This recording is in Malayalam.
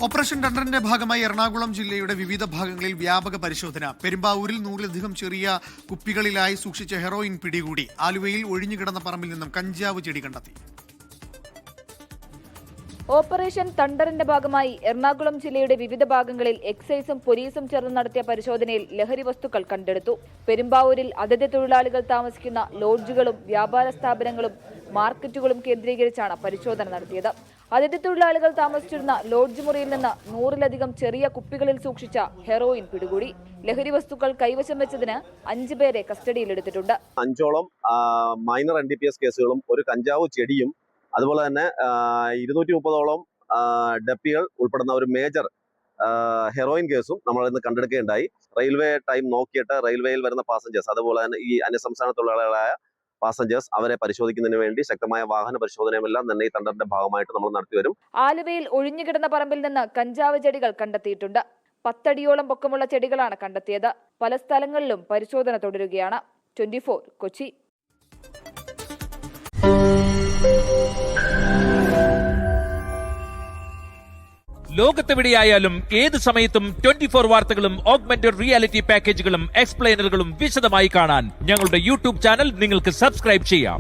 ഓപ്പറേഷൻ തണ്ടറിന്റെ ഭാഗമായി എറണാകുളം ജില്ലയുടെ വിവിധ ഭാഗങ്ങളിൽ വ്യാപക പരിശോധന. പെരുമ്പാവൂരിൽ 100-ലധികം ചെറിയ കുപ്പികളിലായി സൂക്ഷിച്ച ഹെറോയിൻ പിടികൂടി. ആലുവയിൽ ഒഴിഞ്ഞുകിടന്ന പറമ്പിൽ നിന്നും കഞ്ചാവ് ചെടി കണ്ടെത്തി. ഓപ്പറേഷൻ തണ്ടറിന്റെ ഭാഗമായി എറണാകുളം ജില്ലയുടെ വിവിധ ഭാഗങ്ങളിൽ എക്സൈസും പോലീസും ചേർന്ന് നടത്തിയ പരിശോധനയിൽ ലഹരി വസ്തുക്കൾ കണ്ടെടുത്തു. പെരുമ്പാവൂരിൽ അതിഥി തൊഴിലാളികൾ താമസിക്കുന്ന ലോഡ്ജുകളും വ്യാപാര സ്ഥാപനങ്ങളും മാർക്കറ്റുകളും കേന്ദ്രീകരിച്ചാണ് പരിശോധന നടത്തിയത്. അതിഥി തൊഴിലാളികൾ താമസിച്ചിരുന്ന ലോഡ്ജ് മുറിയിൽ നിന്ന് 100-ലധികം ചെറിയ കുപ്പികളിൽ സൂക്ഷിച്ച ഹെറോയിൻ പിടികൂടി. ലഹരി വസ്തുക്കൾ കൈവശം വെച്ചതിന് 5 പേരെ കസ്റ്റഡിയിലെടുത്തിട്ടുണ്ട്. 5ഓളം മൈനർ NDPS കേസുകളും ഒരു കഞ്ചാവ് ചെടിയും അതുപോലെ തന്നെ 230ഓളം ഡപ്പികൾ ഉൾപ്പെടുന്ന ഒരു മേജർ ഹെറോയിൻ കേസും നമ്മൾ ഇന്ന് കണ്ടെടുക്കുകയുണ്ടായി. റെയിൽവേ ടൈം നോക്കിയിട്ട് റെയിൽവേയിൽ വരുന്ന പാസഞ്ചേഴ്സ് അതുപോലെ തന്നെ ഈ അന്യസംസ്ഥാന തൊഴിലാളികളായ പാസഞ്ചേഴ്സ് അവരെ പരിശോധിക്കുന്നതിന് വേണ്ടി ശക്തമായ വാഹന പരിശോധനയുമെല്ലാം തന്നെ ഈ തണ്ടറിന്റെ ഭാഗമായിട്ട് നമ്മൾ നടത്തിവരും. ആലുവയിൽ ഒഴിഞ്ഞുകിടന്ന പറമ്പിൽ നിന്ന് കഞ്ചാവ് ചെടികൾ കണ്ടെത്തിയിട്ടുണ്ട്. 10 അടിയോളം പൊക്കമുള്ള ചെടികളാണ് കണ്ടെത്തിയത്. പല സ്ഥലങ്ങളിലും പരിശോധന തുടരുകയാണ്. 24 കൊച്ചി. ലോകത്തെവിടെയായാലും ഏത് സമയത്തും 24 വാർത്തകളും ഓഗ്മെന്റഡ് റിയാലിറ്റി പാക്കേജുകളും എക്സ്പ്ലെയിനറുകളും വിശദമായി കാണാൻ ഞങ്ങളുടെ യൂട്യൂബ് ചാനൽ നിങ്ങൾക്ക് സബ്സ്ക്രൈബ് ചെയ്യാം.